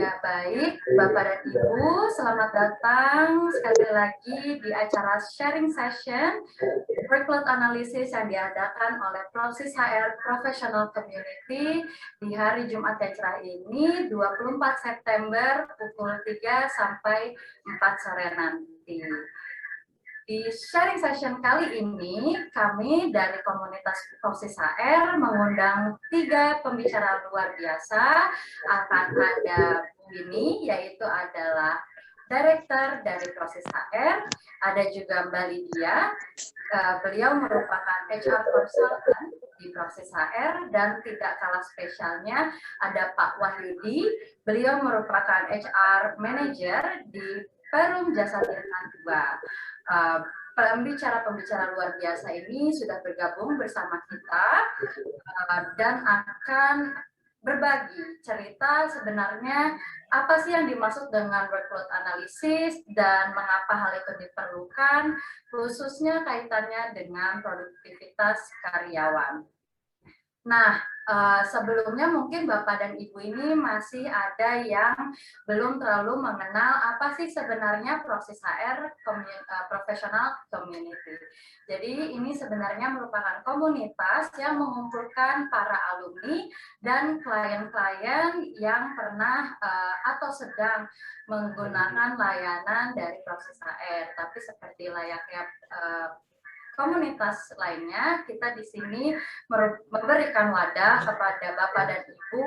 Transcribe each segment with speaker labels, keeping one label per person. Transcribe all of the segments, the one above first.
Speaker 1: Ya, baik, Bapak dan Ibu, selamat datang sekali lagi di acara sharing session workload analysis yang diadakan oleh Proses HR Professional Community di hari Jumat yang cerah ini, 24 September pukul 3 sampai 4 sore nanti. Di sharing session kali ini, kami dari komunitas Proses HR mengundang 3 pembicara luar biasa. Akan ada Bu Winnie, yaitu adalah Director dari Proses HR. Ada juga Mbak Lydia, beliau merupakan HR Consultant di Proses HR. Dan tidak kalah spesialnya ada Pak Wahyudi, beliau merupakan HR Manager di Perum Jasa Tirta II. Pembicara-pembicara luar biasa ini sudah bergabung bersama kita dan akan berbagi cerita sebenarnya apa sih yang dimaksud dengan workload analysis dan mengapa hal itu diperlukan, khususnya kaitannya dengan produktivitas karyawan. Nah, sebelumnya mungkin Bapak dan Ibu ini masih ada yang belum terlalu mengenal apa sih sebenarnya Proses HR Professional Community. Jadi ini sebenarnya merupakan komunitas yang mengumpulkan para alumni dan klien-klien yang pernah atau sedang menggunakan layanan dari Proses HR. Tapi seperti layaknya komunitas lainnya, kita di sini memberikan wadah kepada Bapak dan Ibu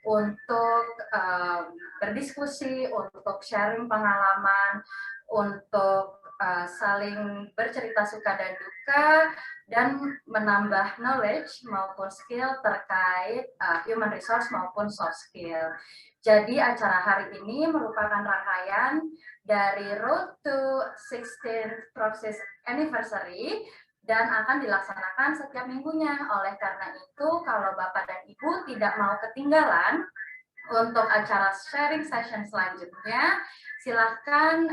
Speaker 1: untuk berdiskusi, untuk sharing pengalaman, untuk saling bercerita suka dan duka, dan menambah knowledge maupun skill terkait human resource maupun soft skill. Jadi acara hari ini merupakan rangkaian dari Road to 16th Proses Anniversary dan akan dilaksanakan setiap minggunya. Oleh karena itu, kalau Bapak dan Ibu tidak mau ketinggalan untuk acara sharing session selanjutnya, silahkan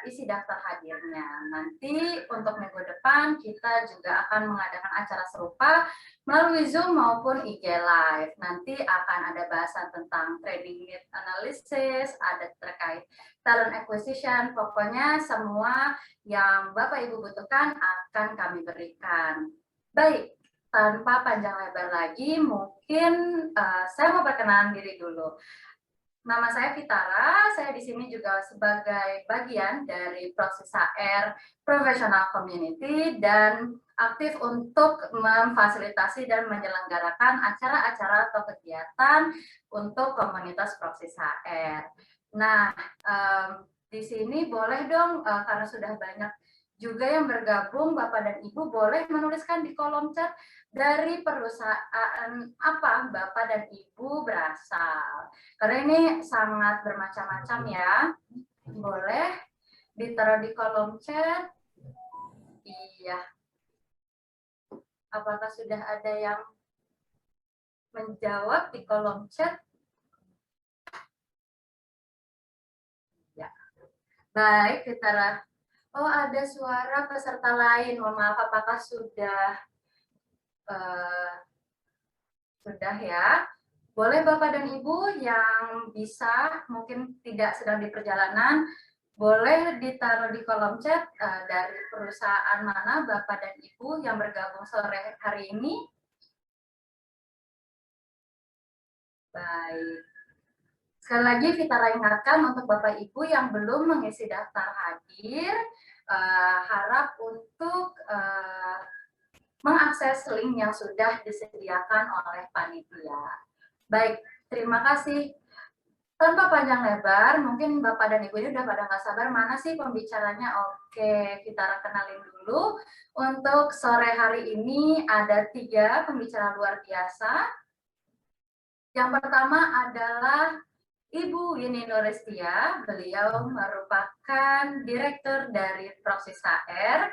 Speaker 1: isi daftar hadirnya. Nanti untuk minggu depan kita juga akan mengadakan acara serupa melalui Zoom maupun IG Live. Nanti akan ada bahasan tentang training need analysis, ada terkait talent acquisition, pokoknya semua yang Bapak Ibu butuhkan akan kami berikan. Baik, tanpa panjang lebar lagi, mungkin saya mau perkenalan diri dulu. Nama saya Vitara, saya di sini juga sebagai bagian dari Proses HR Professional Community dan aktif untuk memfasilitasi dan menyelenggarakan acara-acara atau kegiatan untuk komunitas Proses HR. Nah, di sini boleh dong, karena sudah banyak juga yang bergabung, Bapak dan Ibu boleh menuliskan di kolom chat dari perusahaan apa Bapak dan Ibu berasal. Karena ini sangat bermacam-macam ya. Boleh ditaruh di kolom chat. Iya. Apakah sudah ada yang menjawab di kolom chat? Ya. Baik, Fitara. Oh, ada suara peserta lain. Mohon maaf, apakah sudah ya? Boleh Bapak dan Ibu yang bisa, mungkin tidak sedang di perjalanan, boleh ditaruh di kolom chat dari perusahaan mana Bapak dan Ibu yang bergabung sore hari ini. Baik. Sekali lagi Vitara ingatkan untuk Bapak Ibu yang belum mengisi daftar hadir, harap untuk mengakses link yang sudah disediakan oleh panitia. Baik, terima kasih. Tanpa panjang lebar, mungkin Bapak dan Ibu ini udah pada nggak sabar mana sih pembicaranya. Oke, kita kenalin dulu. Untuk sore hari ini ada 3 pembicara luar biasa. Yang pertama adalah Ibu Winnie Nurestia, beliau merupakan direktur dari Proses HR.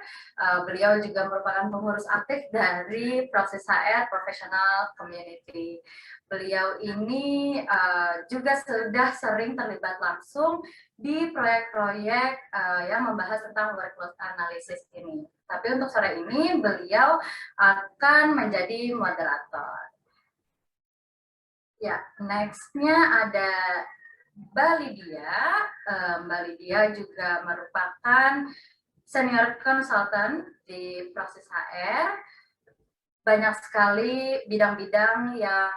Speaker 1: Beliau juga merupakan pengurus aktif dari Proses HR Professional Community. Beliau ini juga sudah sering terlibat langsung di proyek-proyek yang membahas tentang workload analysis ini. Tapi untuk sore ini beliau akan menjadi moderator. Ya, next-nya ada Mbak Lydia. Mbak Lydia juga merupakan senior consultant di Praxis HR. Banyak sekali bidang-bidang yang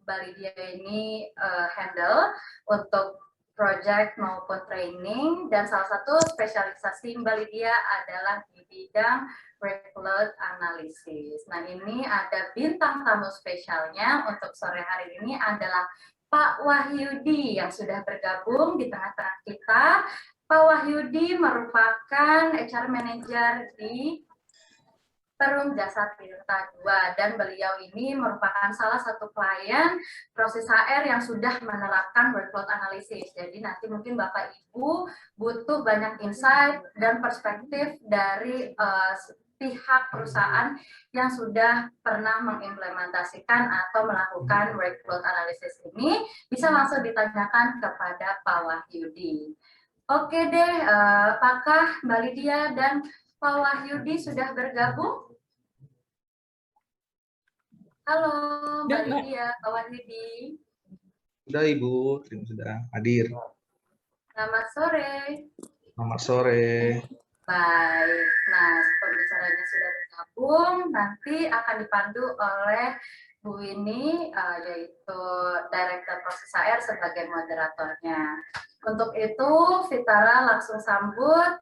Speaker 1: Mbak Lydia ini handle untuk project maupun training, dan salah satu spesialisasi Mbak Lydia adalah di bidang workload analysis. Nah, ini ada bintang tamu spesialnya untuk sore hari ini adalah Pak Wahyudi yang sudah bergabung di tengah-tengah kita. Pak Wahyudi merupakan HR Manager di Perum Jasa Tirta II, dan beliau ini merupakan salah satu klien Proses HR yang sudah menerapkan workload analysis. Jadi nanti mungkin Bapak Ibu butuh banyak insight dan perspektif dari pihak perusahaan yang sudah pernah mengimplementasikan atau melakukan workload analysis ini, bisa langsung ditanyakan kepada Pak Wahyudi. Oke deh, apakah Mbak Lydia dan Pak Wahyudi sudah bergabung? Halo Mbak Lydia, Pak Wahyudi.
Speaker 2: Sudah Ibu, sudah hadir.
Speaker 1: Selamat sore.
Speaker 2: Selamat sore.
Speaker 1: Baik, nah pembicaranya sudah bergabung, nanti akan dipandu oleh Bu Winnie, yaitu Director Proses HR sebagai moderatornya. Untuk itu, Fitara langsung sambut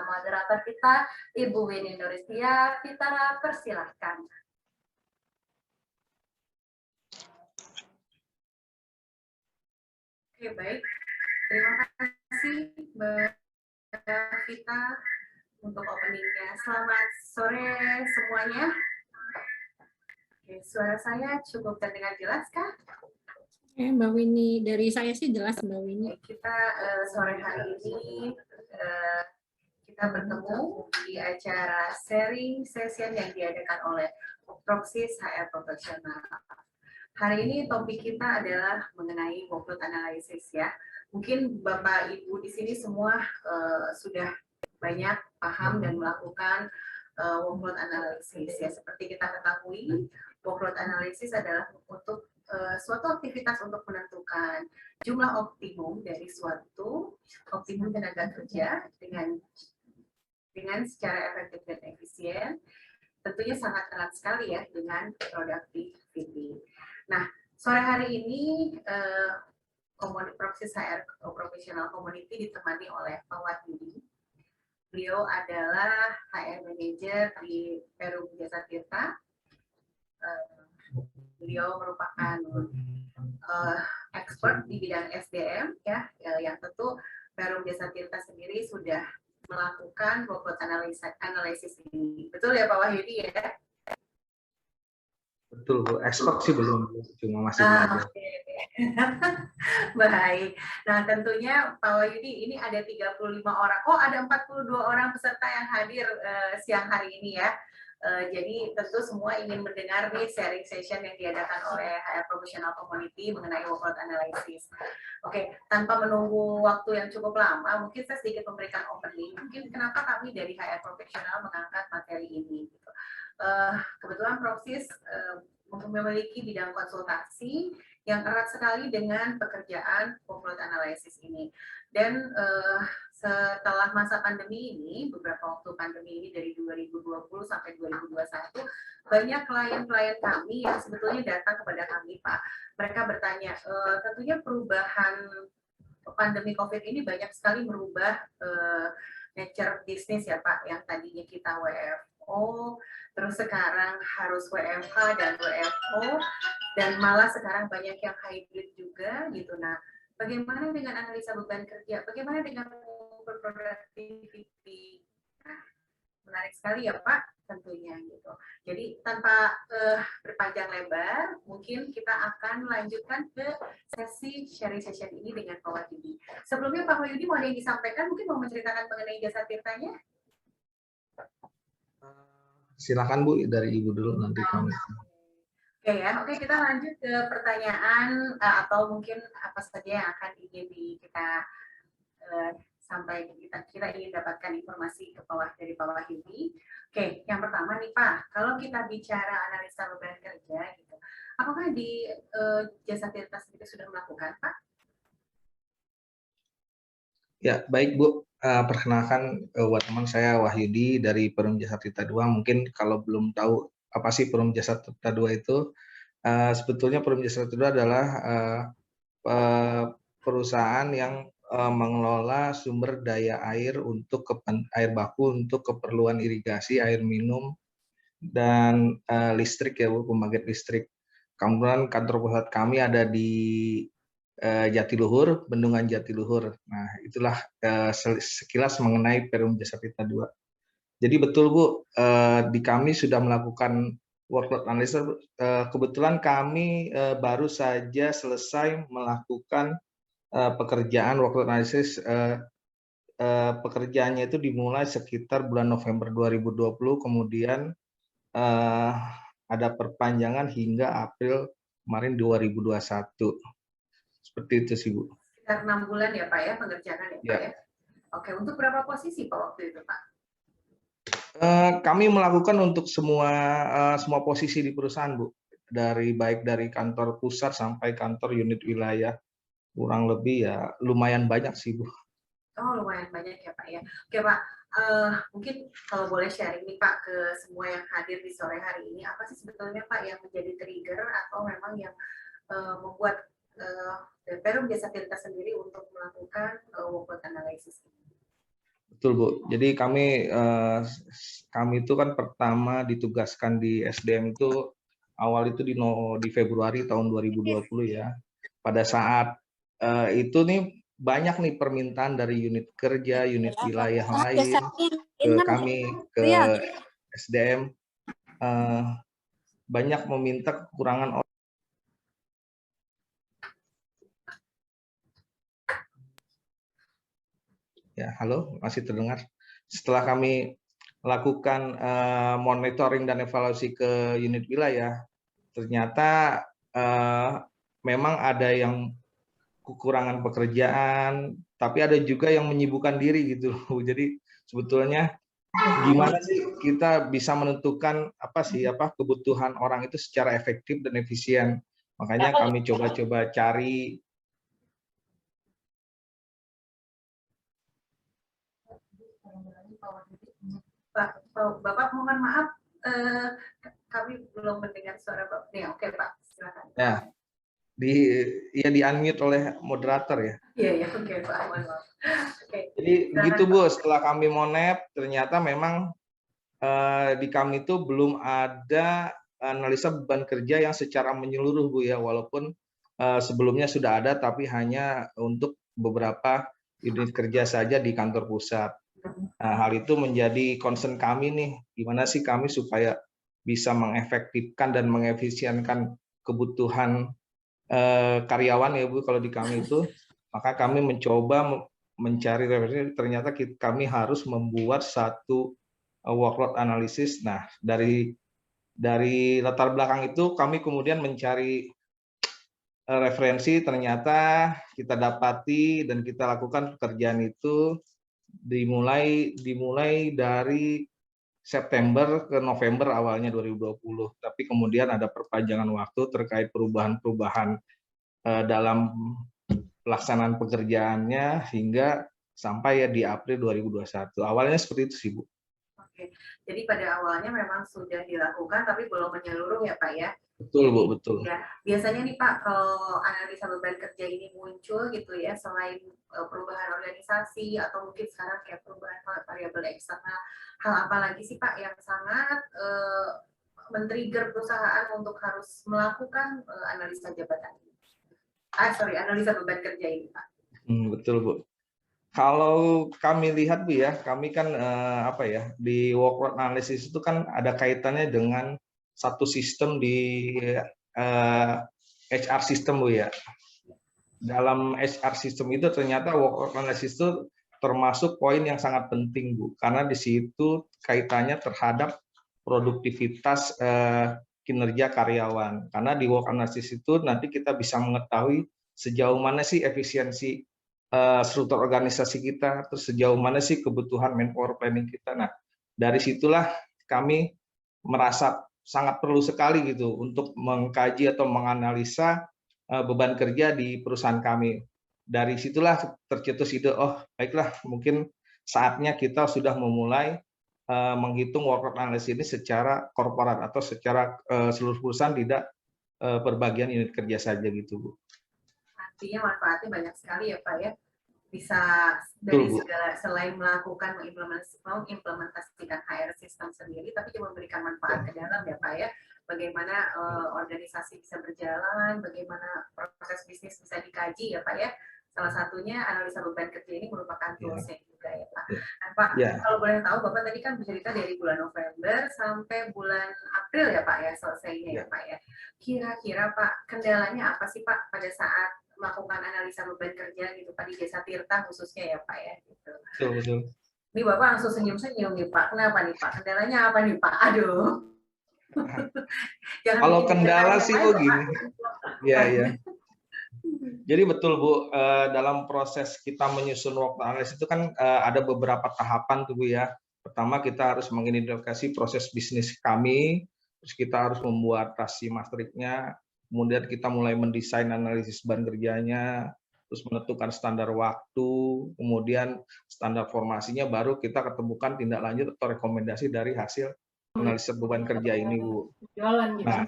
Speaker 1: moderator kita, Ibu Winnie Nuristia. Fitara, persilahkan.
Speaker 3: Oke, baik. Terima kasih Mbak Vita untuk openingnya. Selamat sore semuanya. Oke, suara saya cukup terdengar jelas kah?
Speaker 4: Mbak Winnie, dari saya sih jelas Mbak Winnie.
Speaker 3: Kita sore hari ini kita bertemu di acara sharing session yang diadakan oleh Praxis HR Profesional. Hari ini topik kita adalah mengenai workload analysis ya. Mungkin Bapak Ibu di sini semua sudah banyak paham dan melakukan workload analysis ya. Seperti kita ketahui, workload analysis adalah untuk suatu aktivitas untuk menentukan jumlah optimum dari suatu optimum tenaga kerja dengan secara efektif dan efisien. Tentunya sangat erat sekali ya dengan productivity. Nah, sore hari ini Praxis HR Professional Community ditemani oleh Pak Wahyudi. Beliau adalah HR Manager di Perum Jasa Tirta. Beliau merupakan expert di bidang SDM ya, yang tentu Perum Jasa Tirta sendiri sudah melakukan workload analysis ini. Betul ya Pak Wahyudi ya?
Speaker 2: Betul Bu, expert sih belum, cuma masih belajar.
Speaker 3: Okay. Baik. Nah, tentunya Pak Wahyudi ini ada 35 orang. Oh, ada 42 orang peserta yang hadir siang hari ini ya. Jadi tentu semua ingin mendengar nih sharing session yang diadakan oleh HR Professional Community mengenai workload analysis. Oke, tanpa menunggu waktu yang cukup lama, mungkin saya sedikit memberikan opening. Mungkin kenapa kami dari HR Professional mengangkat materi ini. Gitu. Kebetulan Praxis memiliki bidang konsultasi yang erat sekali dengan pekerjaan workload analysis ini. Dan setelah masa pandemi ini, beberapa waktu pandemi ini dari 2020 sampai 2021, banyak klien-klien kami yang sebetulnya datang kepada kami, Pak. Mereka bertanya, tentunya perubahan pandemi COVID ini banyak sekali merubah nature bisnis ya Pak, yang tadinya kita WFO, terus sekarang harus WFH dan WFO, dan malah sekarang banyak yang hybrid juga gitu. Nah, bagaimana dengan analisa beban kerja? Bagaimana dengan productivity? Menarik sekali ya Pak, tentunya gitu. Jadi tanpa berpanjang lebar, mungkin kita akan lanjutkan ke sesi sharing session ini dengan Pak Wahyudi. Sebelumnya Pak Wahyudi mau ada yang disampaikan, mungkin mau menceritakan mengenai jasa tirtanya?
Speaker 2: Silakan Bu, dari Ibu dulu nanti kami.
Speaker 3: Oke ya, oke kita lanjut ke pertanyaan atau mungkin apa saja yang akan ingin kita sampai kita ingin dapatkan informasi ke bawah dari Pak Wahyudi. Oke, yang pertama nih Pak, kalau kita bicara analisa beban kerja gitu, apakah di jasa tirta sendiri sudah melakukan Pak?
Speaker 2: Ya, baik Bu. Perkenalkan buat teman saya Wahyudi dari Perum Jasa Tirta II. Mungkin kalau belum tahu apa sih Perum Jasa Tirta II itu, sebetulnya Perum Jasa Tirta II adalah perusahaan yang mengelola sumber daya air untuk air baku untuk keperluan irigasi, air minum, dan listrik ya Bu, pembangkit listrik. Kemudian kantor pusat kami ada di Jatiluhur, Bendungan Jatiluhur. Nah, itulah sekilas mengenai Perum Jasa Tirta II. Jadi betul Bu, di kami sudah melakukan workload analysis. Kebetulan kami baru saja selesai melakukan pekerjaan workload analysis. Pekerjaannya itu dimulai sekitar bulan November 2020, kemudian ada perpanjangan hingga April kemarin 2021. Seperti itu sih Bu.
Speaker 3: Sekitar 6 bulan ya Pak ya pengerjaan ya Pak
Speaker 2: Ya.
Speaker 3: ya. Oke, untuk berapa posisi Pak waktu itu Pak?
Speaker 2: Kami melakukan untuk semua posisi di perusahaan Bu, baik dari kantor pusat sampai kantor unit wilayah, kurang lebih ya lumayan banyak sih Bu.
Speaker 3: Oh lumayan banyak ya Pak ya. Oke Pak, mungkin kalau boleh sharing nih Pak ke semua yang hadir di sore hari ini, apa sih sebetulnya Pak yang menjadi trigger atau memang yang membuat Perum Jasa Tirta sendiri untuk melakukan workload analysis ini?
Speaker 2: Betul Bu. Jadi kami itu kan pertama ditugaskan di SDM itu awal itu di Februari tahun 2020 ya. Pada saat itu nih banyak nih permintaan dari unit kerja, unit wilayah lain ke kami ke SDM, banyak meminta kekurangan. Ya, halo, masih terdengar? Setelah kami lakukan monitoring dan evaluasi ke unit wilayah, ternyata memang ada yang kekurangan pekerjaan, tapi ada juga yang menyibukkan diri gitu. Jadi sebetulnya gimana sih kita bisa menentukan apa kebutuhan orang itu secara efektif dan efisien. Makanya kami coba-coba cari.
Speaker 3: Pak, Bapak mohon maaf, kami belum mendengar suara Bapak. Nih, oke Pak, silakan.
Speaker 2: Ya, di unmute oleh moderator ya.
Speaker 3: Iya, oke Pak, mohon maaf.
Speaker 2: Jadi begitu Bu, setelah kami monep, ternyata memang di kami itu belum ada analisa beban kerja yang secara menyeluruh Bu ya, walaupun sebelumnya sudah ada, tapi hanya untuk beberapa unit kerja saja di kantor pusat. Nah, hal itu menjadi concern kami nih, gimana sih kami supaya bisa mengefektifkan dan mengefisienkan kebutuhan karyawan ya Bu, kalau di kami itu, maka kami mencoba mencari referensi, ternyata kami harus membuat satu workload analysis. Nah, dari latar belakang itu kami kemudian mencari referensi, ternyata kita dapati dan kita lakukan pekerjaan itu dimulai dari September ke November awalnya 2020, tapi kemudian ada perpanjangan waktu terkait perubahan-perubahan dalam pelaksanaan pekerjaannya hingga sampai ya di April 2021. Awalnya seperti itu sih Bu.
Speaker 3: Oke, jadi pada awalnya memang sudah dilakukan tapi belum menyeluruh ya Pak ya?
Speaker 2: Betul Bu, betul.
Speaker 3: Ya, biasanya nih Pak, kalau analisa beban kerja ini muncul gitu ya, selain perubahan organisasi atau mungkin sekarang kayak perubahan variabel eksternal, hal apa lagi sih Pak yang sangat men-trigger perusahaan untuk harus melakukan analisa jabatan ini? Analisa beban kerja ini Pak.
Speaker 2: Betul Bu. Kalau kami lihat Bu ya, kami kan di workload analysis itu kan ada kaitannya dengan satu sistem di HR system Bu ya. Dalam HR system itu ternyata workload analysis itu termasuk poin yang sangat penting Bu, karena di situ kaitannya terhadap produktivitas kinerja karyawan. Karena di work analysis itu nanti kita bisa mengetahui sejauh mana sih efisiensi struktur organisasi kita, terus sejauh mana sih kebutuhan manpower planning kita. Nah, dari situlah kami merasa sangat perlu sekali gitu untuk mengkaji atau menganalisa beban kerja di perusahaan kami. dari situlah tercetus ide, oh baiklah mungkin saatnya kita sudah memulai menghitung workload analysis ini secara korporat atau secara seluruh perusahaan, tidak perbagian unit kerja saja gitu Bu.
Speaker 3: Artinya manfaatnya banyak sekali ya Pak ya. Bisa
Speaker 2: Betul,
Speaker 3: dari
Speaker 2: Bu.
Speaker 3: segala, selain melakukan mengimplementasikan HR system sendiri, tapi juga memberikan manfaat ke dalam ya Pak ya. Bagaimana organisasi bisa berjalan, bagaimana proses bisnis bisa dikaji ya Pak ya. Salah satunya analisa beban kerja ini merupakan toolsnya juga ya Pak. Nah, Pak, kalau boleh tahu Bapak tadi kan bercerita dari bulan November sampai bulan April ya Pak ya selesainya ya Pak ya. Kira-kira Pak, kendalanya apa sih Pak pada saat melakukan analisa beban kerja gitu Pak di Desa Tirta khususnya ya Pak ya gitu.
Speaker 2: Betul.
Speaker 3: Ini Bapak langsung senyum-senyum nih Pak. Kenapa nih Pak? Kendalanya apa nih Pak? Aduh.
Speaker 2: Kalau kendala sih Bu gini. Ya. Jadi betul Bu, dalam proses kita menyusun work analysis itu kan ada beberapa tahapan tuh Bu ya. Pertama kita harus mengidentifikasi proses bisnis kami, terus kita harus membuat task matriknya, kemudian kita mulai mendesain analisis beban kerjanya, terus menentukan standar waktu, kemudian standar formasinya, baru kita ketemukan tindak lanjut atau rekomendasi dari hasil analisis beban kerja ini Bu. Nah,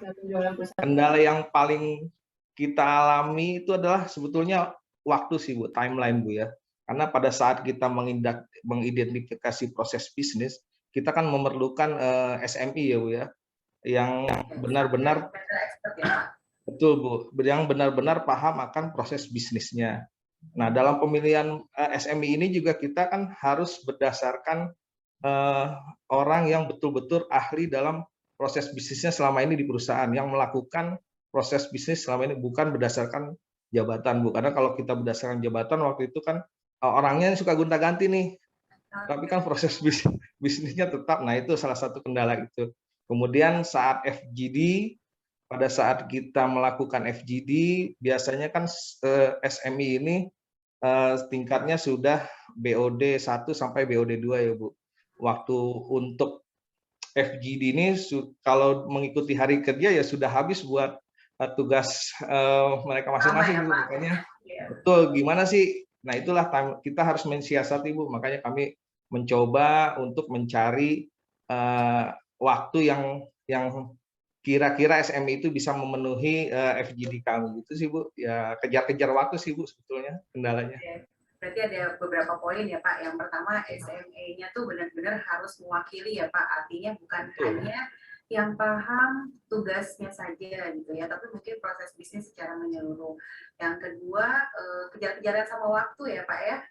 Speaker 2: kendala yang paling kita alami itu adalah sebetulnya waktu sih Bu, timeline Bu ya. Karena pada saat kita mengidentifikasi proses bisnis, kita kan memerlukan SMI ya Bu ya, yang benar-benar betul Bu, yang benar-benar paham akan proses bisnisnya. Nah, dalam pemilihan SMI ini juga kita kan harus berdasarkan orang yang betul-betul ahli dalam proses bisnisnya selama ini di perusahaan, yang melakukan proses bisnis selama ini, bukan berdasarkan jabatan Bu. Karena kalau kita berdasarkan jabatan waktu itu kan orangnya suka gonta-ganti nih, tapi kan proses bisnisnya tetap. Nah itu salah satu kendala itu. Kemudian saat FGD, pada saat kita melakukan FGD biasanya kan SMI ini tingkatnya sudah BOD 1 sampai BOD 2 ya Bu. Waktu untuk FGD ini kalau mengikuti hari kerja ya sudah habis buat tugas mereka masing-masing Bu. Makanya betul gimana sih? Nah itulah kita harus mensiasati Bu. Makanya kami mencoba untuk mencari waktu yang kira-kira SMI itu bisa memenuhi FGD kami. Itu sih Bu. Ya kejar-kejar waktu sih Bu sebetulnya kendalanya.
Speaker 3: Berarti ada beberapa poin ya Pak. Yang pertama SME-nya tuh benar-benar harus mewakili ya Pak. Artinya bukan hanya yang paham tugasnya saja gitu ya, tapi mungkin proses bisnis secara menyeluruh. Yang kedua, kejar-kejaran sama waktu ya Pak ya.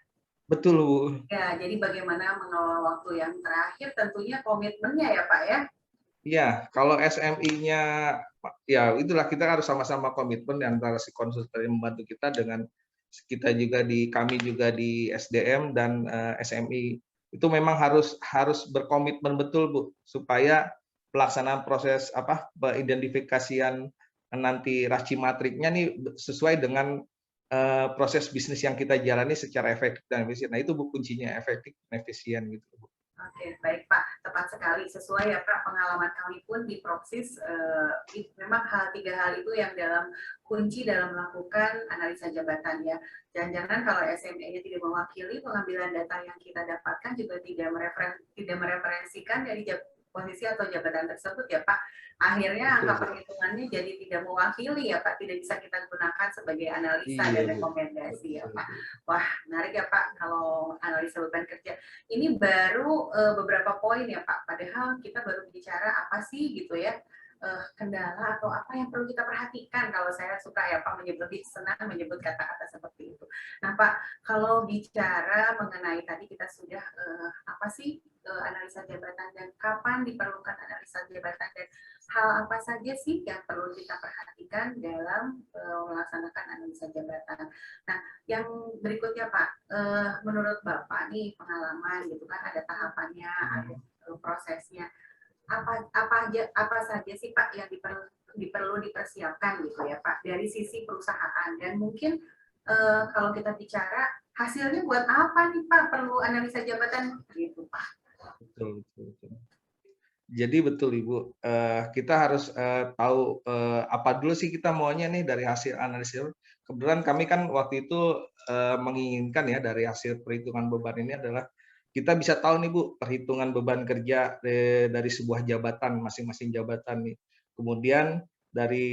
Speaker 2: Betul Bu.
Speaker 3: Ya, jadi bagaimana mengelola waktu. Yang terakhir tentunya komitmennya ya Pak ya.
Speaker 2: Iya, kalau SMI-nya ya itulah kita harus sama-sama komitmen antara si konsultan yang membantu kita dengan kita juga kami juga di SDM dan SMI itu memang harus berkomitmen betul Bu, supaya pelaksanaan proses identifikasian nanti rasio matriknya nih sesuai dengan proses bisnis yang kita jalani secara efektif dan efisien. Nah itu Bu kuncinya, efektif dan efisien gitu Bu.
Speaker 3: Oke, baik Pak, tepat sekali. Sesuai ya Pak, pengalaman kami pun di Propsys, memang tiga hal itu yang kunci dalam melakukan analisa jabatan ya. Jangan-jangan kalau SME-nya tidak mewakili, pengambilan data yang kita dapatkan juga tidak mereferensikan dari posisi atau jabatan tersebut ya Pak. Akhirnya angka perhitungannya jadi tidak mewakili ya Pak, tidak bisa kita gunakan sebagai analisa dan rekomendasi ya Pak. Wah, menarik ya Pak kalau analisa beban kerja. Ini baru beberapa poin ya Pak, padahal kita baru bicara apa sih gitu ya, kendala atau apa yang perlu kita perhatikan. Kalau saya suka ya Pak senang menyebut kata-kata seperti itu. Nah Pak, kalau bicara mengenai tadi kita sudah apa sih analisa jabatan dan kapan diperlukan analisa jabatan dan hal apa saja sih yang perlu kita perhatikan dalam melaksanakan analisa jabatan. Nah, yang berikutnya Pak, menurut Bapak nih pengalaman gitu kan ada tahapannya, ada prosesnya. Apa saja sih Pak yang diperlu dipersiapkan gitu ya Pak dari sisi perusahaan, dan mungkin kalau kita bicara hasilnya buat apa nih Pak perlu analisa jabatan gitu Pak.
Speaker 2: Betul. Jadi betul Ibu, kita harus tahu apa dulu sih kita maunya nih dari hasil analisis. kebetulan kami kan waktu itu menginginkan ya dari hasil perhitungan beban ini adalah kita bisa tahu nih Bu perhitungan beban kerja dari sebuah jabatan, masing-masing jabatan nih. Kemudian dari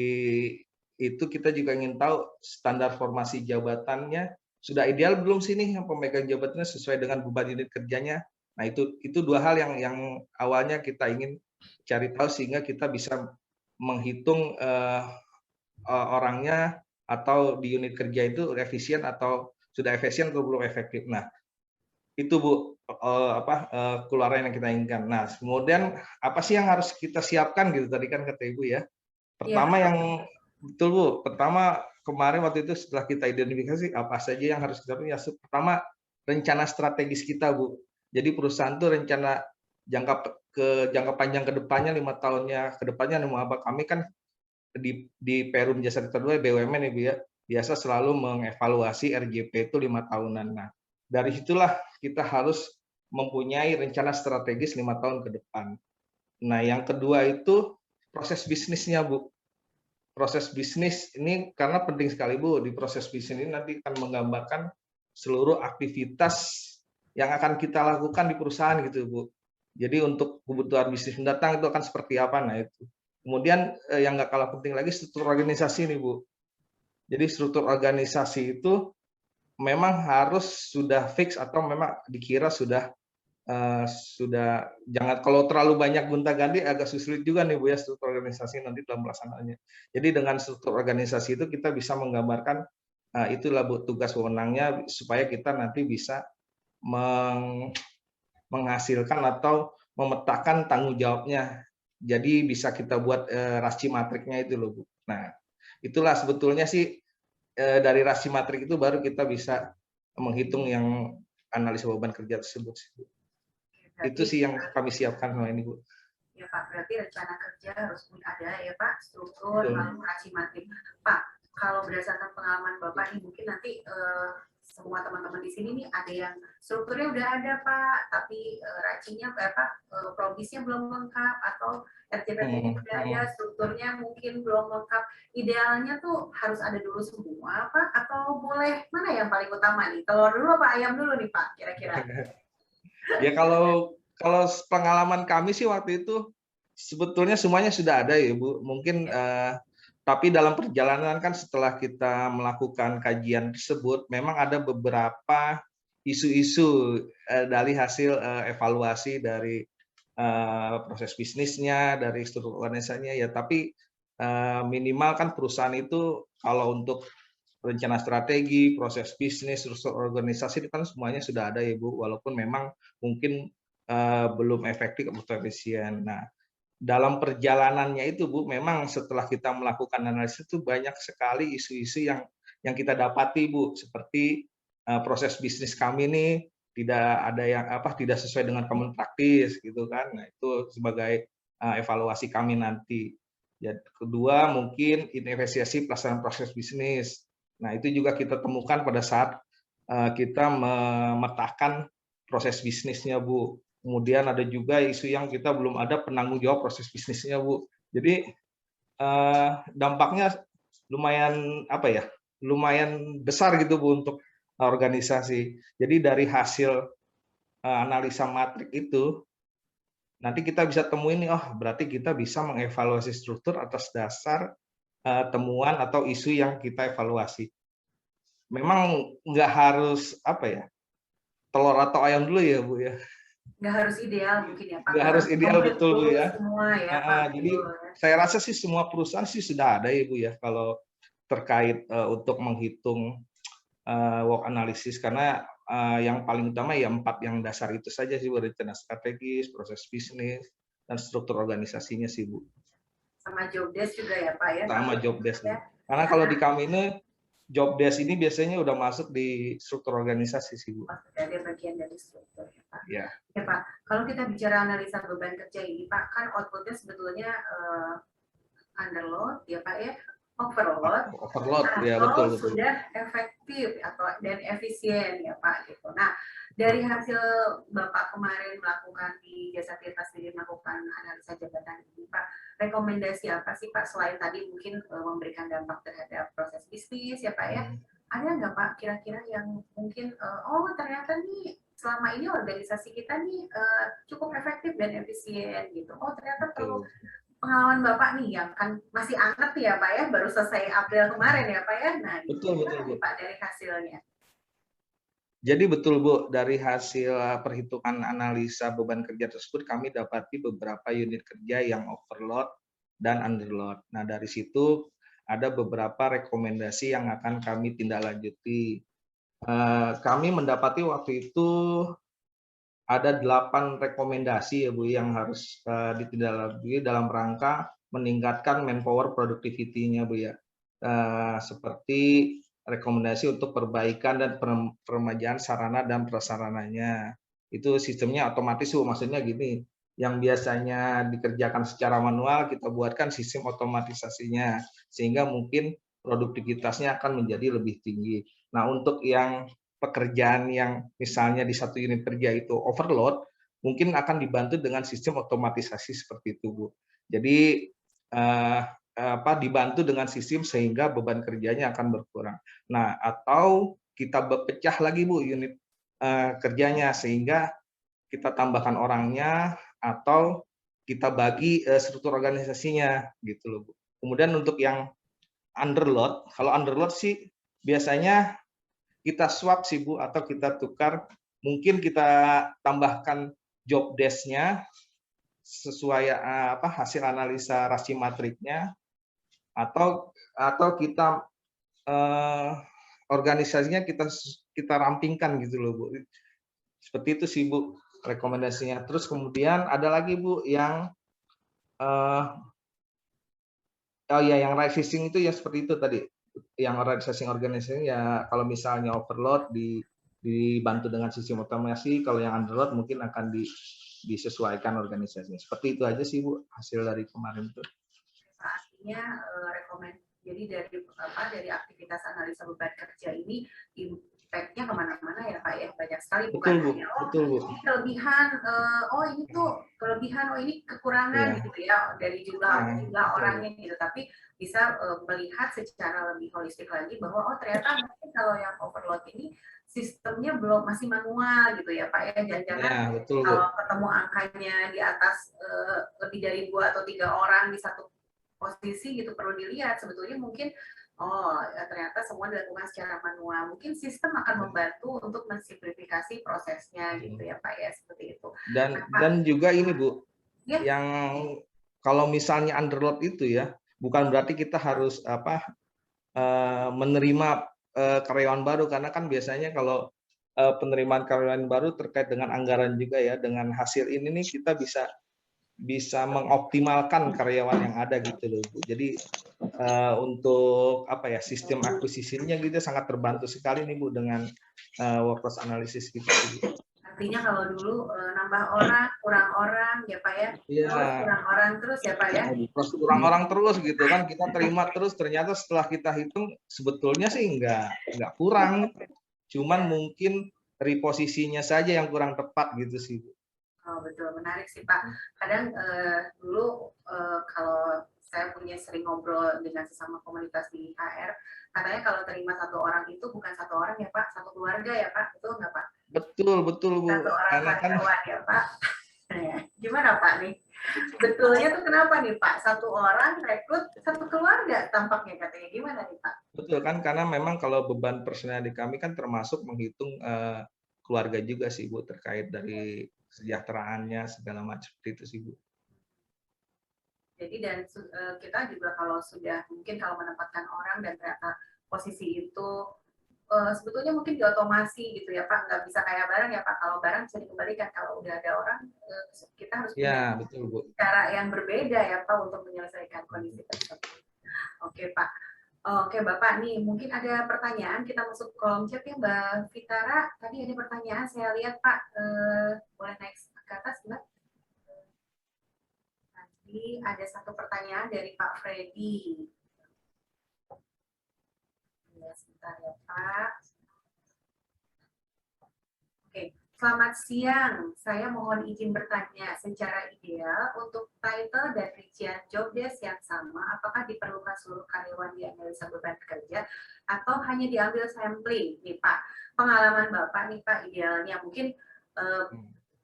Speaker 2: itu kita juga ingin tahu standar formasi jabatannya sudah ideal belum sih nih yang pemegang jabatannya sesuai dengan beban unit kerjanya. Nah itu dua hal yang awalnya kita ingin cari tahu sehingga kita bisa menghitung orangnya atau di unit kerja itu efisien atau sudah efisien atau belum efektif. Nah, itu Bu keluaran yang kita inginkan. Nah, kemudian apa sih yang harus kita siapkan gitu tadi kan kata Ibu ya. Pertama
Speaker 3: Iya.
Speaker 2: yang betul Bu, pertama kemarin waktu itu setelah kita identifikasi apa saja yang harus kita punya. Pertama rencana strategis kita Bu. Jadi perusahaan tuh rencana jangka panjang ke depannya 5 tahunnya ke depannya mau apa. Kami kan di Perum Jasa Kedua BUMN Ibu ya, biasa selalu mengevaluasi RJP itu 5 tahunan. Nah, dari situlah kita harus mempunyai rencana strategis 5 tahun ke depan. Nah, yang kedua itu proses bisnisnya, Bu. Proses bisnis ini karena penting sekali, Bu. Di proses bisnis ini nanti akan menggambarkan seluruh aktivitas yang akan kita lakukan di perusahaan gitu, Bu. Jadi untuk kebutuhan bisnis mendatang itu akan seperti apa, nah itu. Kemudian yang nggak kalah penting lagi struktur organisasi nih, Bu. Jadi struktur organisasi itu memang harus sudah fix atau memang dikira sudah jangan kalau terlalu banyak gonta-ganti agak sulit juga nih Bu ya struktur organisasi nanti dalam pelaksanaannya. Jadi dengan struktur organisasi itu kita bisa menggambarkan itulah Bu tugas wewenangnya supaya kita nanti bisa menghasilkan atau memetakan tanggung jawabnya. Jadi bisa kita buat rasio matriknya itu loh Bu. Nah, itulah sebetulnya sih dari rasio matrik itu baru kita bisa menghitung yang analisa beban kerja tersebut. Itu sih yang kami siapkan sama ini Bu.
Speaker 3: Ya Pak, berarti rencana kerja harus ada ya Pak, struktur,
Speaker 2: Betul.
Speaker 3: lalu matrik. Pak, kalau berdasarkan pengalaman Bapak nih mungkin nanti semua teman-teman di sini nih ada yang strukturnya udah ada Pak, tapi racinya provisnya belum lengkap atau RJP-nya udah ada, strukturnya mungkin belum lengkap. Idealnya tuh harus ada dulu semua Pak, atau boleh mana yang paling utama nih? Telur dulu apa ayam dulu nih Pak, kira-kira?
Speaker 2: Ya kalau pengalaman kami sih waktu itu sebetulnya semuanya sudah ada ya Bu. Mungkin tapi dalam perjalanan kan setelah kita melakukan kajian tersebut memang ada beberapa isu-isu dari hasil evaluasi dari proses bisnisnya, dari struktur organisasinya ya. Tapi minimal kan perusahaan itu kalau untuk rencana strategi, proses bisnis, struktur organisasi itu kan semuanya sudah ada ya Bu, walaupun memang mungkin belum efektif atau efisien. Nah, dalam perjalanannya itu Bu, memang setelah kita melakukan analisis itu banyak sekali isu-isu yang kita dapati Bu, seperti proses bisnis kami ini tidak ada yang tidak sesuai dengan common practice gitu kan. Nah, itu sebagai evaluasi kami nanti. Ya, kedua mungkin inefisiensi pelaksanaan proses bisnis. Nah, itu juga kita temukan pada saat kita memetakan proses bisnisnya, Bu. Kemudian ada juga isu yang kita belum ada penanggung jawab proses bisnisnya, Bu. Jadi dampaknya lumayan lumayan besar gitu, Bu, untuk organisasi. Jadi dari hasil analisa matrik itu nanti kita bisa temuin nih, oh berarti kita bisa mengevaluasi struktur atas dasar temuan atau isu yang kita evaluasi. Memang nggak harus telur atau ayam dulu ya Bu ya.
Speaker 3: Nggak harus ideal mungkin ya Pak.
Speaker 2: Nggak harus ideal betul Bu ya.
Speaker 3: Semua ya Pak.
Speaker 2: Jadi saya rasa sih semua perusahaan sih sudah ada ya Bu ya kalau terkait untuk menghitung work analysis karena yang paling utama ya 4 yang dasar itu saja sih Bu, rencana strategis, proses bisnis, dan struktur organisasinya sih Bu.
Speaker 3: Sama job desk juga ya Pak ya.
Speaker 2: Sama job desk. Ya. Karena kalau di kami ini job desk ini biasanya udah masuk di struktur organisasi sih Bu.
Speaker 3: Ada bagian dari struktur ya Pak.
Speaker 2: Ya.
Speaker 3: Ya Pak, kalau kita bicara analisa beban kerja ini Pak, kan outputnya sebetulnya underload ya Pak ya, overload
Speaker 2: ya betul.
Speaker 3: Sudah efektif dan efisien ya Pak gitu. Nah, dari hasil Bapak kemarin melakukan di Jasa Tirta sendiri melakukan analisa jabatan ini Pak, rekomendasi apa sih Pak selain tadi mungkin memberikan dampak terhadap proses bisnis ya Pak ya? Ada nggak Pak kira-kira yang mungkin oh ternyata nih selama ini organisasi kita nih cukup efektif dan efisien gitu. Oh ternyata perlu pengalaman Bapak nih yang kan masih anget ya Pak ya, baru selesai April kemarin ya Pak ya. Nah,
Speaker 2: betul Bu.
Speaker 3: Pak dari hasilnya.
Speaker 2: Jadi betul Bu, dari hasil perhitungan analisa beban kerja tersebut kami dapati beberapa unit kerja yang overload dan underload. Nah, dari situ ada beberapa rekomendasi yang akan kami tindak lanjuti. Kami mendapati waktu itu ada 8 rekomendasi ya Bu yang harus ditindaklanjuti dalam rangka meningkatkan manpower productivity-nya Bu ya. Seperti rekomendasi untuk perbaikan dan peremajaan sarana dan prasarananya. Itu sistemnya otomatis Bu, maksudnya gini, yang biasanya dikerjakan secara manual kita buatkan sistem otomatisasinya sehingga mungkin produktivitasnya akan menjadi lebih tinggi. Nah, untuk yang pekerjaan yang misalnya di satu unit kerja itu overload, mungkin akan dibantu dengan sistem otomatisasi seperti itu, Bu. Jadi dibantu dengan sistem sehingga beban kerjanya akan berkurang. Nah, atau kita pecah lagi Bu unit kerjanya sehingga kita tambahkan orangnya atau kita bagi struktur organisasinya gitu loh Bu. Kemudian untuk yang underload, kalau underload sih biasanya kita swap sih Bu atau kita tukar, mungkin kita tambahkan job desk-nya sesuai hasil analisa rasio matriknya atau kita organisasinya kita rampingkan gitu loh Bu. Seperti itu sih Bu rekomendasinya. Terus kemudian ada lagi Bu yang yang right sizing itu ya seperti itu tadi. Yang right sizing organisasi ya kalau misalnya overload dibantu dengan sistem otomasi, kalau yang underload mungkin akan disesuaikan organisasinya. Seperti itu aja sih Bu hasil dari kemarin itu.
Speaker 3: Artinya jadi dari aktivitas analisa beban kerja ini impact-nya kemana-mana ya Pak ya, banyak sekali bukan hanya ini kelebihan, ini tuh kelebihan, ini kekurangan gitu ya dari jumlah orangnya gitu, tapi bisa melihat secara lebih holistik lagi bahwa ternyata mungkin kalau yang overload ini sistemnya masih manual gitu ya Pak ya, jangan-jangan kalau ketemu angkanya di atas lebih dari 2 atau 3 orang di satu posisi gitu perlu dilihat sebetulnya mungkin ternyata semua dilakukan secara manual, mungkin sistem akan membantu untuk mensimplifikasi prosesnya gitu ya Pak ya, seperti itu.
Speaker 2: Dan juga ini Bu yang kalau misalnya underload itu ya bukan berarti kita harus menerima karyawan baru, karena kan biasanya kalau penerimaan karyawan baru terkait dengan anggaran juga ya, dengan hasil ini nih kita bisa mengoptimalkan karyawan yang ada gitu loh Bu. Jadi untuk sistem akuisisinya gitu sangat terbantu sekali nih Bu dengan workforce analysis gitu.
Speaker 3: Artinya kalau dulu nambah orang, kurang orang ya Pak ya, kurang orang terus ya Pak ya.
Speaker 2: Kurang orang terus gitu kan, kita terima terus, ternyata setelah kita hitung sebetulnya sih nggak kurang, cuman mungkin reposisinya saja yang kurang tepat gitu sih Bu.
Speaker 3: Oh betul, menarik sih Pak. Kadang dulu kalau saya sering ngobrol dengan sesama komunitas di HR, katanya kalau terima 1 orang itu bukan 1 orang ya Pak, 1 keluarga ya Pak, betul nggak Pak?
Speaker 2: Betul Bu.
Speaker 3: 1 orang karyawan ya Pak. Gimana Pak nih? Betulnya tuh kenapa nih Pak? 1 orang rekrut 1 keluarga tampaknya katanya, gimana nih Pak?
Speaker 2: Betul kan, karena memang kalau beban personel di kami kan termasuk menghitung keluarga juga sih Bu, terkait dari kesejahteraannya segala macam itu sih Bu.
Speaker 3: Jadi dan kita juga kalau sudah mungkin kalau menempatkan orang dan ternyata posisi itu sebetulnya mungkin diotomasi gitu ya Pak, nggak bisa kayak barang ya Pak, kalau barang bisa dikembalikan, kalau udah ada orang kita harus punya cara yang berbeda ya Pak untuk menyelesaikan kondisi tersebut. Oke Pak. Oke Bapak nih, mungkin ada pertanyaan, kita masuk kolom chat ya Mbak Fitara, tadi ada pertanyaan saya lihat Pak, boleh naik ke atas Mbak? Nanti ada 1 pertanyaan dari Pak Freddy. Ya, sebentar ya Pak. Oke, Selamat siang, saya mohon izin bertanya, secara ideal untuk title dan rincian job desk yang sama, apakah diperlukan seluruh karyawan di analisa beban kerja atau hanya diambil sampling nih Pak? Pengalaman Bapak nih Pak, idealnya mungkin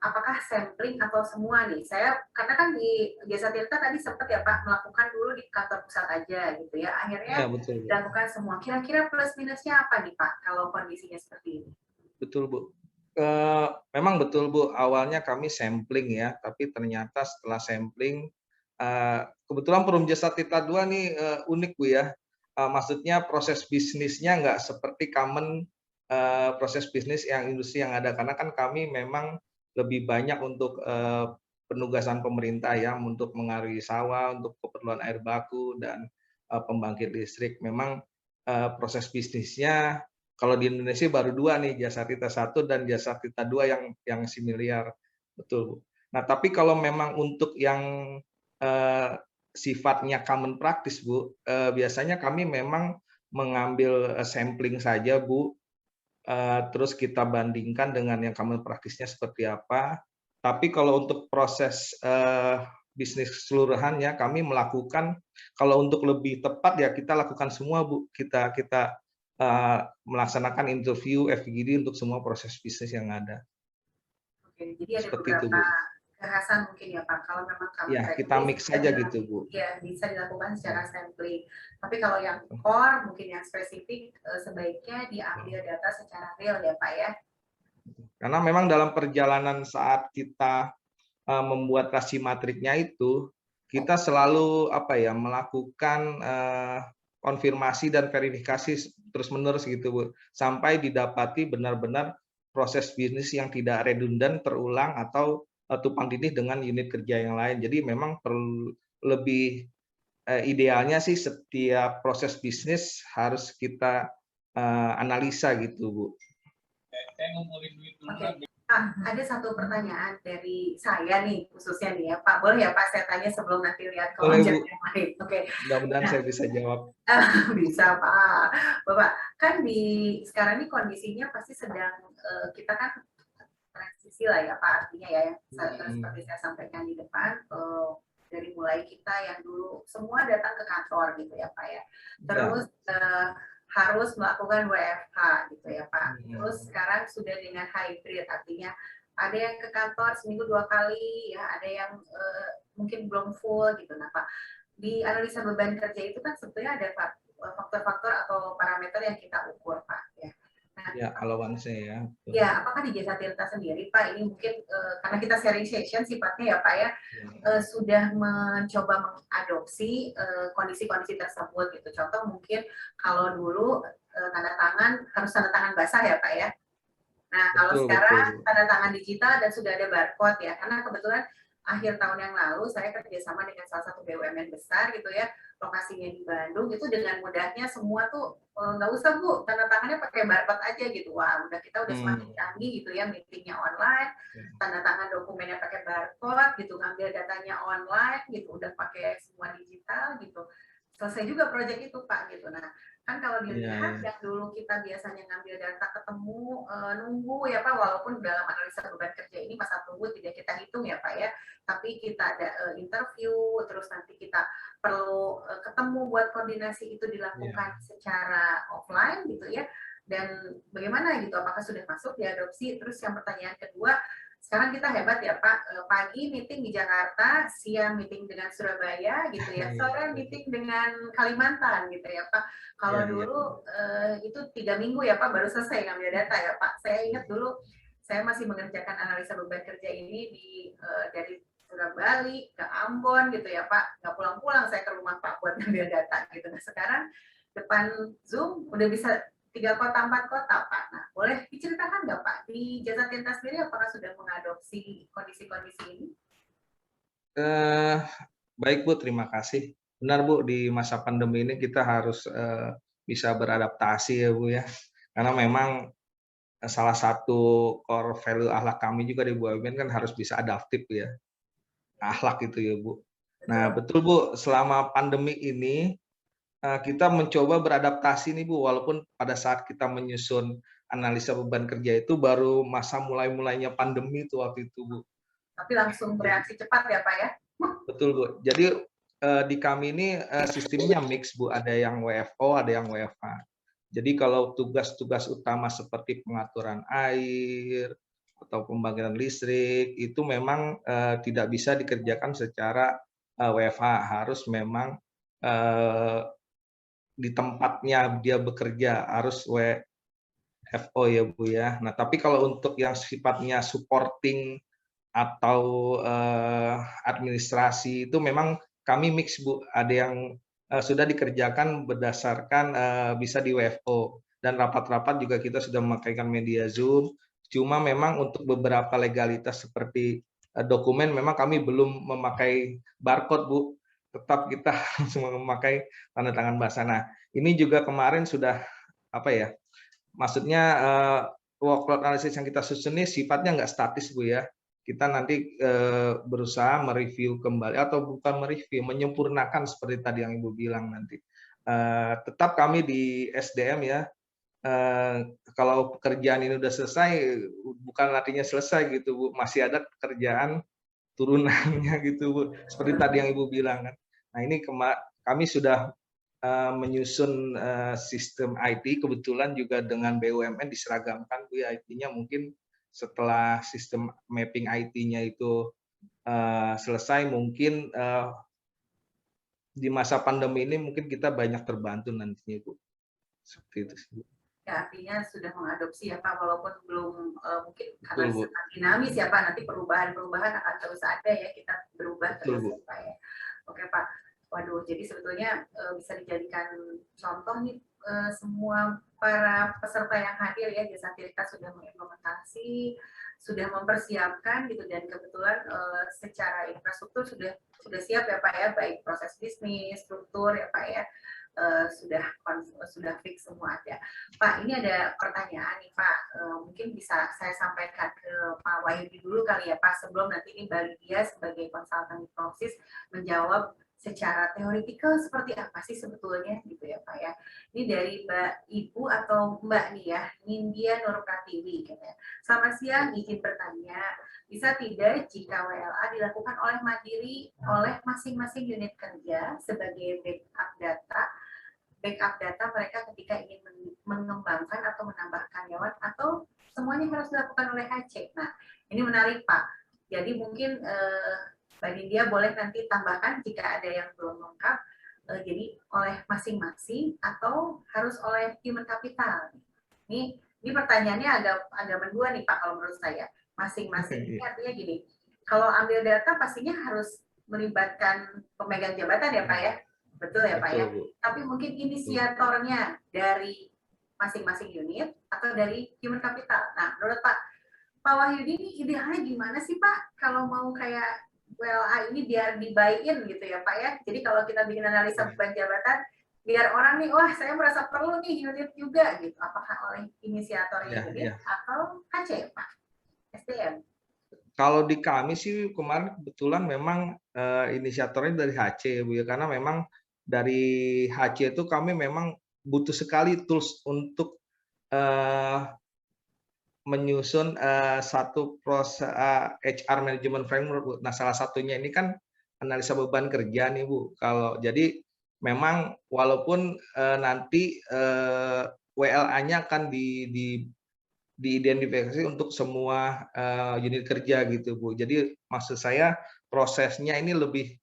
Speaker 3: apakah sampling atau semua nih? Saya karena kan di Jasa Tirta tadi sempat ya Pak melakukan dulu di kantor pusat aja gitu ya,
Speaker 2: Ya,
Speaker 3: akhirnya
Speaker 2: betul, Bu.
Speaker 3: dilakukan semua. Kira-kira plus minusnya apa nih Pak kalau kondisinya seperti ini?
Speaker 2: Betul, Bu. Memang betul, Bu. Awalnya kami sampling ya, tapi ternyata setelah sampling, kebetulan Perum Jasa Tirta II nih unik, Bu ya. Maksudnya proses bisnisnya nggak seperti common proses bisnis yang industri yang ada, karena kan kami memang lebih banyak untuk penugasan pemerintah ya, untuk mengairi sawah, untuk keperluan air baku dan pembangkit listrik. Memang proses bisnisnya kalau di Indonesia baru dua nih, Jasa Tirta I dan Jasa Tirta II yang similiar, betul, Bu. Nah, tapi kalau memang untuk yang sifatnya common practice, Bu, biasanya kami memang mengambil sampling saja, Bu, terus kita bandingkan dengan yang common practice-nya seperti apa. Tapi kalau untuk proses bisnis keseluruhannya, kami melakukan, kalau untuk lebih tepat ya kita lakukan semua, Bu. Kita melaksanakan interview FGD untuk semua proses bisnis yang ada.
Speaker 3: Oke, jadi ada
Speaker 2: Seperti itu,
Speaker 3: beberapa
Speaker 2: Bu.
Speaker 3: kekhasan mungkin ya Pak. Kalau memang common
Speaker 2: Ya, kita mix saja gitu, Bu.
Speaker 3: ya bisa dilakukan secara sampling. Tapi kalau yang core, mungkin yang spesifik, sebaiknya diambil data secara real ya Pak ya.
Speaker 2: Karena memang dalam perjalanan saat kita membuat kasimatriknya itu, kita selalu melakukan konfirmasi dan verifikasi terus-menerus gitu, Bu, sampai didapati benar-benar proses bisnis yang tidak redundan, terulang, atau tumpang tindih dengan unit kerja yang lain. Jadi memang perlu lebih idealnya sih setiap proses bisnis harus kita analisa gitu, Bu.
Speaker 3: Oke. Ada satu pertanyaan dari saya nih, khususnya nih ya Pak. Boleh ya Pak saya tanya sebelum nanti lihat
Speaker 2: Boleh,
Speaker 3: kewajiban
Speaker 2: Bu.
Speaker 3: yang lain? Oke.
Speaker 2: Mudah-mudahan saya bisa jawab.
Speaker 3: Bisa Pak. Bapak, kan sekarang ini kondisinya pasti sedang kita kan transisi lah ya Pak, artinya ya seperti saya sampaikan di depan, dari mulai kita yang dulu semua datang ke kantor gitu ya Pak ya. Terus harus melakukan WFH gitu ya Pak. Terus sekarang sudah dengan hybrid, artinya ada yang ke kantor seminggu 2 kali ya, ada yang mungkin belum full gitu. Nah Pak, di analisa beban kerja itu kan sebetulnya ada faktor-faktor atau parameter yang kita ukur Pak ya. Nah,
Speaker 2: ya, allowance ya.
Speaker 3: Ya, apakah di Jasa Tirta sendiri Pak, ini mungkin karena kita sharing session sifatnya ya Pak ya, sudah mencoba mengadopsi kondisi-kondisi tersebut gitu. Contoh mungkin kalau dulu tanda tangan harus tanda tangan basah ya Pak ya. Nah, kalau sekarang tanda tangan digital dan sudah ada barcode ya, karena kebetulan akhir tahun yang lalu saya kerjasama dengan salah satu BUMN besar gitu ya, lokasinya di Bandung, itu dengan mudahnya semua tuh nggak usah Bu, tanda tangannya pakai barcode aja gitu. Wah, kita udah semakin canggih gitu ya, meetingnya online, tanda tangan dokumennya pakai barcode gitu, ngambil datanya online gitu, udah pakai semua digital gitu. Selesai juga proyek itu Pak gitu. Nah, kan kalau dilihat yang dulu kita biasanya ngambil data ketemu, nunggu ya Pak, walaupun dalam analisa beban kerja ini masa tunggu tidak kita hitung ya Pak ya, tapi kita ada interview, terus nanti kita perlu ketemu buat koordinasi itu dilakukan secara offline gitu ya. Dan bagaimana gitu, apakah sudah masuk diadopsi? Terus yang pertanyaan kedua, sekarang kita hebat ya Pak, pagi meeting di Jakarta, siang meeting dengan Surabaya gitu ya, sore meeting dengan Kalimantan gitu ya Pak. Kalau dulu itu 3 minggu ya Pak baru selesai ngambil data ya Pak. Saya ingat dulu saya masih mengerjakan analisa beban kerja ini dari Surabaya ke Ambon gitu ya Pak, nggak pulang-pulang saya ke rumah Pak buat ngambil data gitu. Nah sekarang depan Zoom udah bisa 3 kota, 4 kota Pak. Nah boleh diceritakan nggak Pak, di Jasa Tirta sendiri apakah sudah mengadopsi kondisi-kondisi ini?
Speaker 2: Baik Bu, terima kasih. Benar Bu, di masa pandemi ini kita harus bisa beradaptasi ya Bu ya. Karena memang salah satu core value akhlak kami juga di BUMN kan harus bisa adaptif ya. Akhlak itu ya Bu. Nah betul Bu, selama pandemi ini kita mencoba beradaptasi nih Bu, walaupun pada saat kita menyusun analisa beban kerja itu baru masa mulai-mulainya pandemi itu waktu itu, Bu.
Speaker 3: Tapi langsung bereaksi cepat ya Pak ya?
Speaker 2: Betul, Bu. Jadi di kami ini sistemnya mix, Bu. Ada yang WFO, ada yang WFH. Jadi kalau tugas-tugas utama seperti pengaturan air atau pembangkitan listrik itu memang tidak bisa dikerjakan secara WFH, harus memang di tempatnya dia bekerja, harus WFO ya Bu ya. Nah, tapi kalau untuk yang sifatnya supporting atau administrasi itu memang kami mix, Bu. Ada yang sudah dikerjakan berdasarkan bisa di WFO, dan rapat-rapat juga kita sudah memakaikan media Zoom. Cuma memang untuk beberapa legalitas seperti dokumen memang kami belum memakai barcode, Bu. Tetap kita harus memakai tanda tangan basah. Nah, ini juga kemarin sudah apa ya? Maksudnya workload analysis yang kita susun ini sifatnya nggak statis, Bu ya. Kita nanti berusaha mereview kembali, atau bukan mereview, menyempurnakan seperti tadi yang Ibu bilang nanti. Tetap kami di SDM ya, kalau pekerjaan ini udah selesai, bukan artinya selesai gitu, Bu. Masih ada pekerjaan turunannya gitu, Bu. Seperti tadi yang Ibu bilang kan. Nah, ini kami sudah menyusun sistem IT, kebetulan juga dengan BUMN diseragamkan, Bu, ya, IT-nya mungkin setelah sistem mapping IT-nya itu selesai, mungkin di masa pandemi ini mungkin kita banyak terbantu nantinya, Bu. Seperti itu sih, Bu.
Speaker 3: Ya, artinya sudah mengadopsi ya Pak, walaupun belum mungkin karena
Speaker 2: Betul, Bu.
Speaker 3: sangat dinamis ya Pak, nanti perubahan-perubahan akan terus ada ya, kita berubah
Speaker 2: Betul,
Speaker 3: terus
Speaker 2: Bu.
Speaker 3: ya Pak ya. Oke Pak, waduh, jadi sebetulnya bisa dijadikan contoh nih semua para peserta yang hadir ya, Jasa Tirta sudah mengimplementasi, sudah mempersiapkan gitu, dan kebetulan secara infrastruktur sudah siap ya Pak ya, baik proses bisnis, struktur ya Pak ya. Sudah fix semua ada. Pak, ini ada pertanyaan nih Pak, mungkin bisa saya sampaikan ke Pak Wahyudi dulu kali ya Pak, sebelum nanti ini Mbak Lydia sebagai konsultan hipnosis menjawab secara teoritikal seperti apa sih sebetulnya gitu ya Pak ya. Ini dari Mbak Ibu atau Mbak nih ya, Nindya Nur Pratiwi gitu ya. Selamat siang, izin bertanya, bisa tidak jika WLA dilakukan oleh mandiri oleh masing-masing unit kerja sebagai backup data mereka ketika ingin mengembangkan atau menambah karyawan, atau semuanya harus dilakukan oleh HC? Nah, ini menarik Pak. Jadi mungkin Mbak Nindya boleh nanti tambahkan jika ada yang belum lengkap. Jadi oleh masing-masing atau harus oleh human capital? Ini pertanyaannya agak mendua nih Pak kalau menurut saya. Masing-masing ini artinya gini, kalau ambil data pastinya harus melibatkan pemegang jabatan ya Pak ya. Betul ya Pak ya? Tapi mungkin inisiatornya dari masing-masing unit atau dari human capital. Nah, menurut Pak Wahyudi ini idealnya gimana sih Pak? Kalau mau kayak WLA ini biar dibuy-in gitu ya Pak ya. Jadi kalau kita bikin analisa beban jabatan, biar orang nih, wah saya merasa perlu nih unit juga gitu. Apakah oleh inisiatornya unit atau HC Pak? SDM?
Speaker 2: Kalau di kami sih kemarin kebetulan memang inisiatornya dari HC, Bu ya, karena memang dari HC itu kami memang butuh sekali tools untuk menyusun satu proses HR management framework, Bu. Nah, salah satunya ini kan analisa beban kerja nih, Bu. Kalau jadi memang walaupun nanti WLA-nya akan diidentifikasi untuk semua unit kerja gitu, Bu. Jadi maksud saya prosesnya ini lebih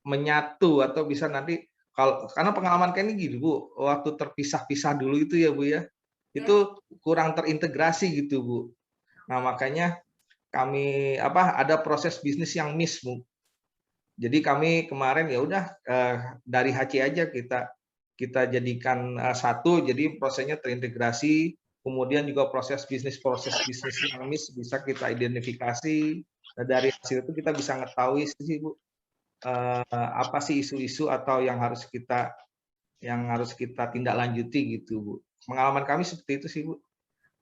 Speaker 2: menyatu, atau bisa nanti karena pengalaman kayak ini gitu, Bu, waktu terpisah-pisah dulu itu ya, Bu ya, itu kurang terintegrasi gitu, Bu. Nah, makanya kami ada proses bisnis yang miss, Bu. Jadi kami kemarin ya udah dari HC aja kita jadikan satu, jadi prosesnya terintegrasi, kemudian juga proses bisnis yang miss bisa kita identifikasi. Nah, dari hasil itu kita bisa mengetahui sih, Bu, apa sih isu-isu atau yang harus kita tindak lanjuti gitu, Bu. Pengalaman kami seperti itu sih, Bu.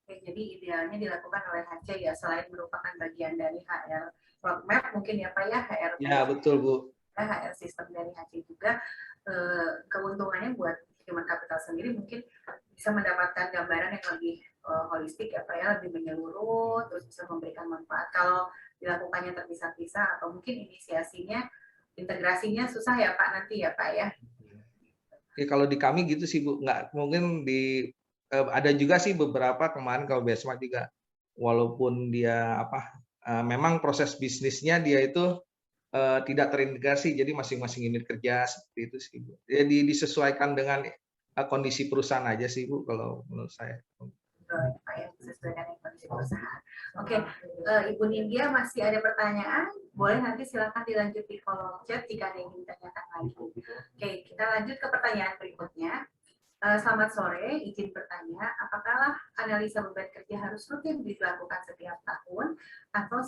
Speaker 3: Oke, jadi idealnya dilakukan oleh HC ya, selain merupakan bagian dari HR roadmap mungkin ya Pak ya, HR
Speaker 2: ya betul, Bu.
Speaker 3: HR sistem dari HC juga. Keuntungannya buat human capital sendiri mungkin bisa mendapatkan gambaran yang lebih holistik ya Pak ya, lebih menyeluruh, terus bisa memberikan manfaat. Kalau dilakukannya terpisah-pisah atau mungkin inisiasinya, integrasinya susah ya Pak nanti ya Pak ya.
Speaker 2: Ya, kalau di kami gitu sih Bu, nggak mungkin ada juga sih beberapa kemarin kalau Besma juga, walaupun dia memang proses bisnisnya dia itu tidak terintegrasi, jadi masing-masing unit kerja seperti itu sih Bu. Jadi disesuaikan dengan kondisi perusahaan aja sih Bu, kalau menurut saya.
Speaker 3: Pak ya, sesuai dengan kondisi perusahaan. Oke, Ibu Nindya masih ada pertanyaan? Boleh nanti silakan dilanjut di kolom chat jika ada yang ingin ditanyakan lagi. Oke, kita lanjut ke pertanyaan berikutnya. Selamat sore, izin bertanya, apakah analisa beban kerja harus rutin dilakukan setiap tahun atau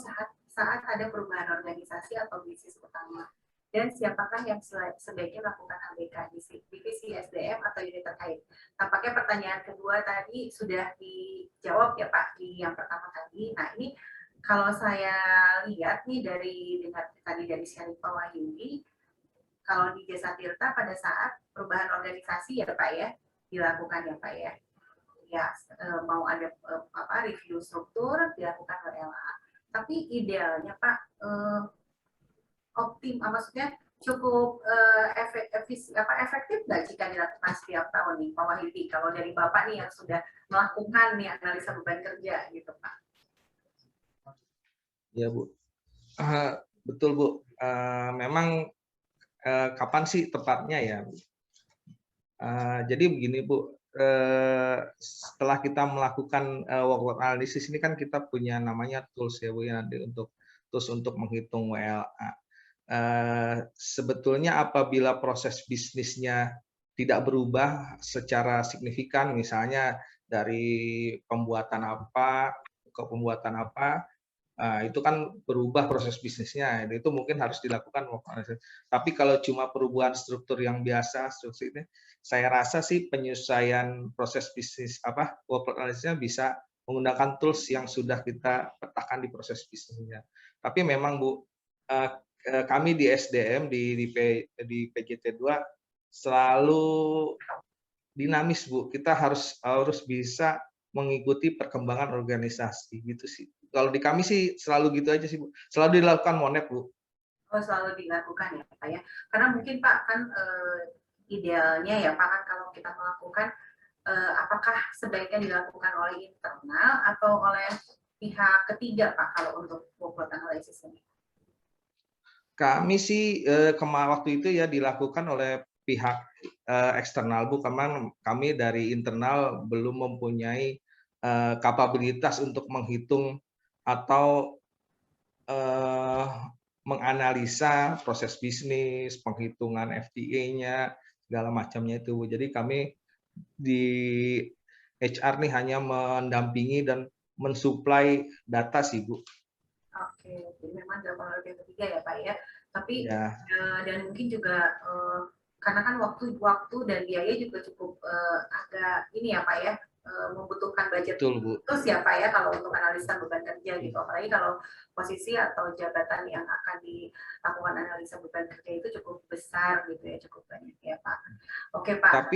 Speaker 3: saat ada perubahan organisasi atau bisnis utama? Dan siapakah yang sebaiknya melakukan ABK di divisi SDM atau unit terkait? Tampaknya pertanyaan kedua tadi sudah dijawab ya Pak di yang pertama tadi. Nah ini kalau saya lihat nih tadi dari Syarifah Wahyudi, kalau di Jasa Tirta pada saat perubahan organisasi ya Pak ya, dilakukan ya Pak ya. Ya mau ada review struktur dilakukan WLA. Tapi idealnya Pak maksudnya cukup efektif nggak jika dilakukan setiap tahun nih Pak Wahyudi, kalau dari Bapak nih yang sudah melakukan nih analisa beban kerja gitu Pak.
Speaker 2: Ya Bu, betul Bu. Memang kapan sih tepatnya ya? Jadi begini Bu, setelah kita melakukan workload analysis ini kan kita punya namanya tools ya Bu ya, nanti untuk tools untuk menghitung WLA. Sebetulnya apabila proses bisnisnya tidak berubah secara signifikan, misalnya dari pembuatan apa ke pembuatan apa, itu kan berubah proses bisnisnya, itu mungkin harus dilakukan. Tapi kalau cuma perubahan struktur yang biasa, struktur ini, saya rasa sih penyesuaian proses bisnis workload analysisnya bisa menggunakan tools yang sudah kita petakan di proses bisnisnya. Tapi memang Bu, kami di SDM di PJT2 selalu dinamis Bu. Kita harus bisa mengikuti perkembangan organisasi gitu sih. Kalau di kami sih selalu gitu aja sih Bu. Selalu dilakukan monep Bu.
Speaker 3: Oh selalu dilakukan ya Pak ya. Karena mungkin Pak kan idealnya ya Pak kan kalau kita melakukan apakah sebaiknya dilakukan oleh internal atau oleh pihak ketiga Pak kalau untuk workload analysis ini?
Speaker 2: Kami sih waktu itu ya dilakukan oleh pihak eksternal Bu, karena kami dari internal belum mempunyai kapabilitas untuk menghitung atau menganalisa proses bisnis, penghitungan FTA-nya, segala macamnya itu Bu. Jadi kami di HR nih hanya mendampingi dan mensuplai data sih Bu.
Speaker 3: Oke, jadi memang dilakukan oleh pihak ketiga ya Pak ya. Tapi
Speaker 2: ya.
Speaker 3: Dan mungkin juga karena kan waktu dan biaya juga cukup agak ini ya Pak ya, membutuhkan budget terus ya Pak ya kalau untuk analisa beban kerja gitu. Apalagi kalau posisi atau jabatan yang akan dilakukan analisa beban kerja itu cukup besar gitu ya, cukup banyak ya Pak. Oke Pak.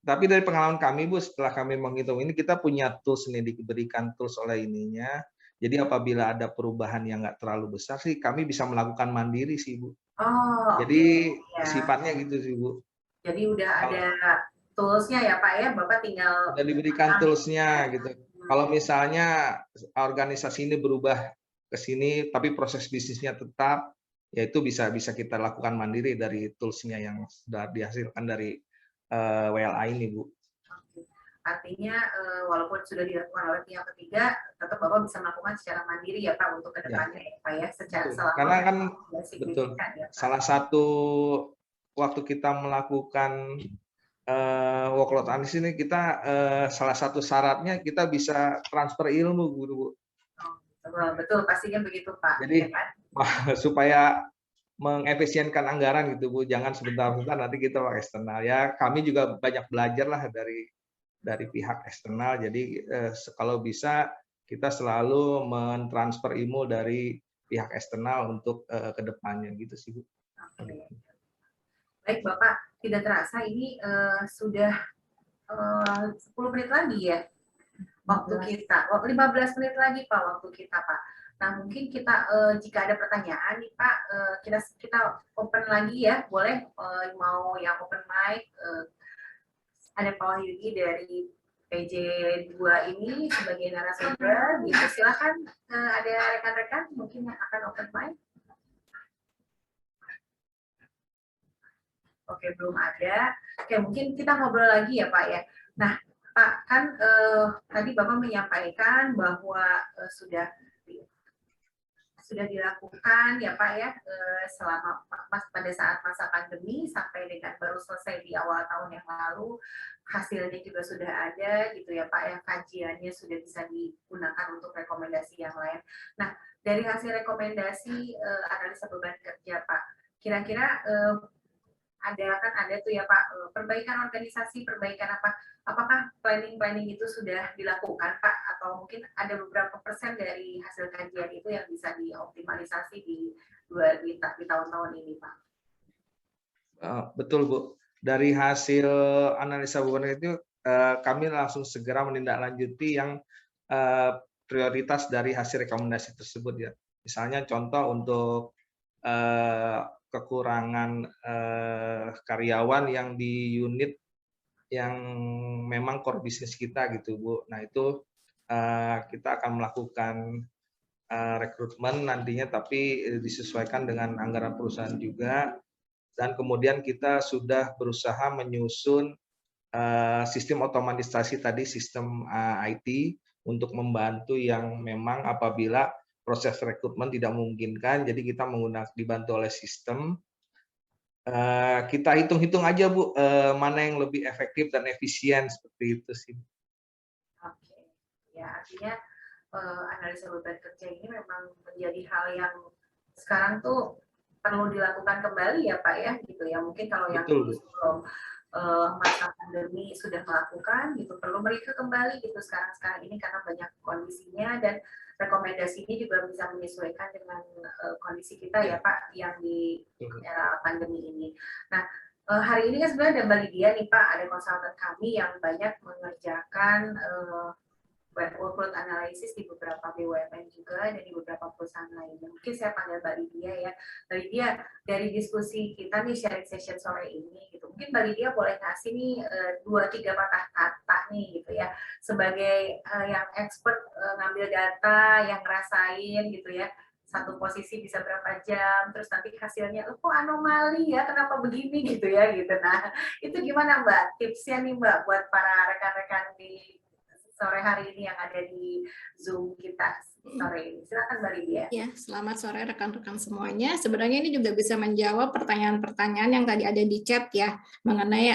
Speaker 2: Tapi dari pengalaman kami Bu, setelah kami menghitung ini, kita punya tools nih, diberikan tools oleh ininya. Jadi apabila ada perubahan yang nggak terlalu besar sih, kami bisa melakukan mandiri sih Bu.
Speaker 3: Oh,
Speaker 2: jadi sifatnya gitu sih Bu.
Speaker 3: Jadi udah ada tools-nya ya Pak ya, Bapak tinggal
Speaker 2: udah diberikan tools-nya gitu. Kalau misalnya organisasi ini berubah ke sini, tapi proses bisnisnya tetap, ya itu bisa kita lakukan mandiri dari tools-nya yang sudah dihasilkan dari WLA ini Bu.
Speaker 3: Artinya walaupun sudah dilakukan oleh pihak ketiga, tetap Bapak bisa melakukan secara mandiri ya Pak untuk kedepannya ya Pak ya, secara
Speaker 2: karena kan betul ya, salah satu waktu kita melakukan workload analysis ini kita salah satu syaratnya kita bisa transfer ilmu Bu.
Speaker 3: Betul, pastinya begitu Pak.
Speaker 2: Jadi supaya mengefisienkan anggaran gitu Bu, jangan sebentar-sebentar nanti kita pakai eksternal ya. Kami juga banyak belajar lah dari pihak eksternal. Jadi kalau bisa kita selalu mentransfer ilmu dari pihak eksternal untuk kedepannya gitu sih Bu.
Speaker 3: Oke. Baik Bapak, tidak terasa ini sudah 10 menit lagi ya waktu kita. 15 menit lagi Pak waktu kita Pak. Nah mungkin kita jika ada pertanyaan nih Pak, kita open lagi ya, boleh mau yang open mic. Ada Pak Wahyudi dari PJ2 ini sebagai narasumber, gitu. Silakan ada rekan-rekan mungkin yang akan open mic. Oke, belum ada. Oke, mungkin kita ngobrol lagi ya Pak ya. Nah, Pak, kan tadi Bapak menyampaikan bahwa sudah dilakukan ya Pak ya selama pada saat masa pandemi sampai dengan baru selesai di awal tahun yang lalu, hasilnya juga sudah ada gitu ya Pak ya, kajiannya sudah bisa digunakan untuk rekomendasi yang lain. Nah, dari hasil rekomendasi analisa beban kerja Pak, kira-kira ada tuh ya Pak perbaikan organisasi, perbaikan apakah planning itu sudah dilakukan Pak, atau mungkin ada beberapa persen dari hasil kajian itu yang bisa dioptimalisasi di tahun-tahun ini Pak?
Speaker 2: Betul Bu, dari hasil analisa beban itu kami langsung segera menindaklanjuti yang prioritas dari hasil rekomendasi tersebut ya. Misalnya contoh untuk kekurangan karyawan yang di unit yang memang core bisnis kita gitu Bu. Nah itu kita akan melakukan rekrutmen nantinya, tapi disesuaikan dengan anggaran perusahaan juga. Dan kemudian kita sudah berusaha menyusun sistem otomatisasi tadi, sistem IT untuk membantu yang memang apabila proses rekrutmen tidak memungkinkan, jadi kita dibantu oleh sistem. Kita hitung-hitung aja Bu, mana yang lebih efektif dan efisien, seperti itu sih.
Speaker 3: Oke, ya artinya analisa beban kerja ini memang menjadi hal yang sekarang tuh perlu dilakukan kembali ya Pak ya, gitu ya. Mungkin kalau yang dulu sebelum masa pandemi sudah melakukan gitu, perlu mereka kembali gitu sekarang ini karena banyak kondisinya, dan rekomendasi ini juga bisa menyesuaikan dengan kondisi kita ya Pak yang di era pandemi ini. Nah, hari ini kan sebenarnya ada Mbak Lydia nih Pak, ada konsultan kami yang banyak mengerjakan workload analysis di beberapa BUMN juga dan di beberapa perusahaan lainnya. Mungkin saya panggil Mbak Lydia ya. Mbak Lydia, dari diskusi kita nih sharing session sore ini gitu, mungkin Mbak Lydia boleh kasih nih 2-3 patah kata nih gitu ya, sebagai yang expert ngambil data, yang ngerasain gitu ya, satu posisi bisa berapa jam, terus nanti hasilnya kok anomali ya, kenapa begini gitu ya gitu. Nah itu gimana Mbak tipsnya nih Mbak buat para rekan-rekan di sore hari ini yang ada di Zoom kita sore ini. Silakan Mbak Lydia.
Speaker 4: Ya, selamat sore rekan-rekan semuanya. Sebenarnya ini juga bisa menjawab pertanyaan-pertanyaan yang tadi ada di chat ya, mengenai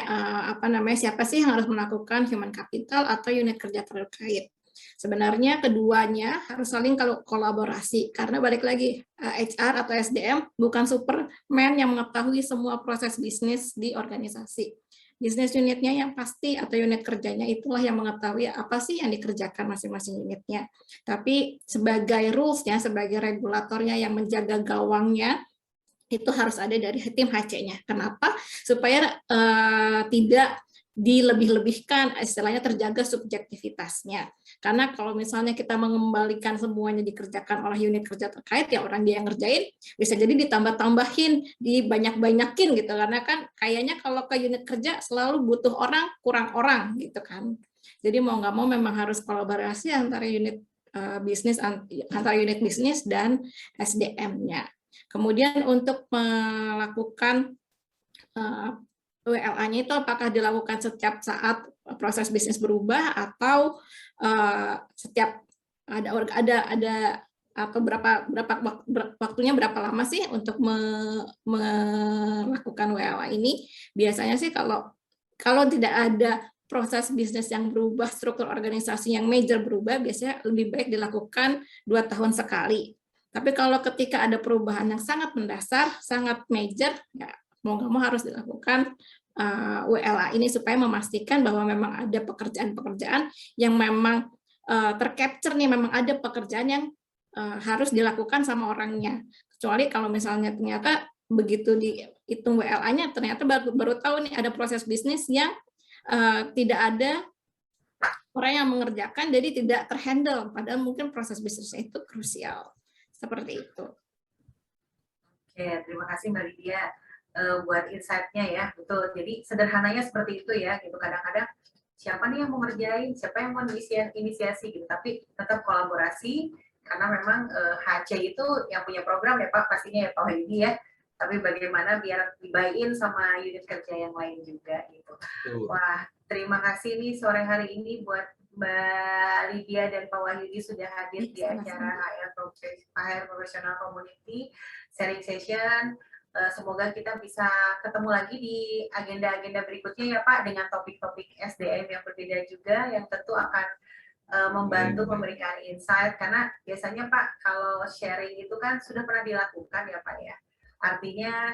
Speaker 4: siapa sih yang harus melakukan human capital atau unit kerja terkait. Sebenarnya keduanya harus saling kolaborasi, karena balik lagi HR atau SDM bukan Superman yang mengetahui semua proses bisnis di organisasi. Bisnis unitnya yang pasti atau unit kerjanya itulah yang mengetahui apa sih yang dikerjakan masing-masing unitnya. Tapi sebagai rules-nya, sebagai regulatornya yang menjaga gawangnya, itu harus ada dari tim HC-nya. Kenapa? Supaya tidak dilebih-lebihkan, istilahnya terjaga subjektivitasnya. Karena kalau misalnya kita mengembalikan semuanya dikerjakan oleh unit kerja terkait, ya orang dia yang ngerjain, bisa jadi ditambah-tambahin, dibanyak-banyakin gitu. Karena kan kayaknya kalau ke unit kerja selalu butuh orang, kurang orang gitu kan. Jadi mau nggak mau memang harus kolaborasi antara unit bisnis dan SDM-nya. Kemudian untuk melakukan WLA-nya itu apakah dilakukan setiap saat proses bisnis berubah atau setiap ada waktunya berapa lama sih untuk melakukan WLA ini? Biasanya sih kalau tidak ada proses bisnis yang berubah, struktur organisasi yang major berubah, biasanya lebih baik dilakukan 2 tahun sekali. Tapi kalau ketika ada perubahan yang sangat mendasar, sangat major, ya mau nggak mau harus dilakukan WLA ini supaya memastikan bahwa memang ada pekerjaan-pekerjaan yang memang tercapture nih, memang ada pekerjaan yang harus dilakukan sama orangnya. Kecuali kalau misalnya ternyata begitu dihitung WLA-nya ternyata baru tahu nih ada proses bisnis yang tidak ada orang yang mengerjakan, jadi tidak terhandle, padahal mungkin proses bisnisnya itu krusial. Seperti itu.
Speaker 3: Oke, terima kasih Mbak Lydia buat insight-nya ya, betul. Jadi sederhananya seperti itu ya, gitu. Kadang-kadang siapa nih yang mau ngerjain, siapa yang mau inisiasi gitu, tapi tetap kolaborasi, karena memang HC itu yang punya program ya Pak, pastinya ya Pak Wahyudi ya, tapi bagaimana biar dibayin sama unit kerja yang lain juga gitu. Wah, terima kasih nih sore hari ini buat Mbak Lydia dan Pak Wahyudi sudah hadir di acara HR Professional Community Sharing Session. Semoga kita bisa ketemu lagi di agenda-agenda berikutnya ya Pak, dengan topik-topik SDM yang berbeda juga, yang tentu akan membantu memberikan insight, karena biasanya Pak kalau sharing itu kan sudah pernah dilakukan ya Pak ya, artinya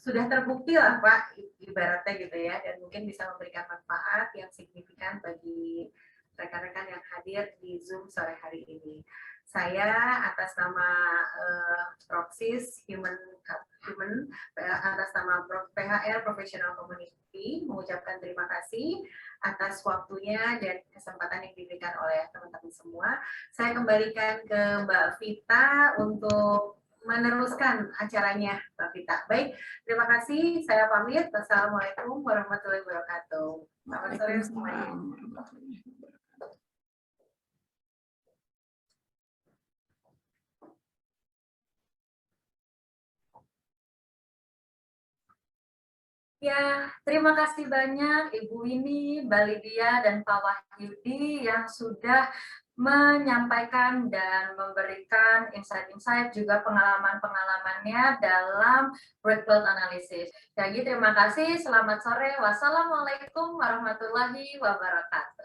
Speaker 3: sudah terbukti lah Pak, ibaratnya gitu ya, dan mungkin bisa memberikan manfaat yang signifikan bagi rekan-rekan yang hadir di Zoom sore hari ini. Saya atas nama Proxis Human atas nama PHR Professional Community mengucapkan terima kasih atas waktunya dan kesempatan yang diberikan oleh teman-teman semua. Saya kembalikan ke Mbak Vita untuk meneruskan acaranya, Mbak Vita. Baik, terima kasih. Saya pamit. Wassalamualaikum warahmatullahi wabarakatuh. Selamat sore semuanya.
Speaker 1: Ya, terima kasih banyak Ibu Winnie, Mbak Lydia, dan Pak Wahyudi yang sudah menyampaikan dan memberikan insight-insight juga pengalaman-pengalamannya dalam workload analysis. Jadi terima kasih, selamat sore. Wassalamualaikum warahmatullahi wabarakatuh.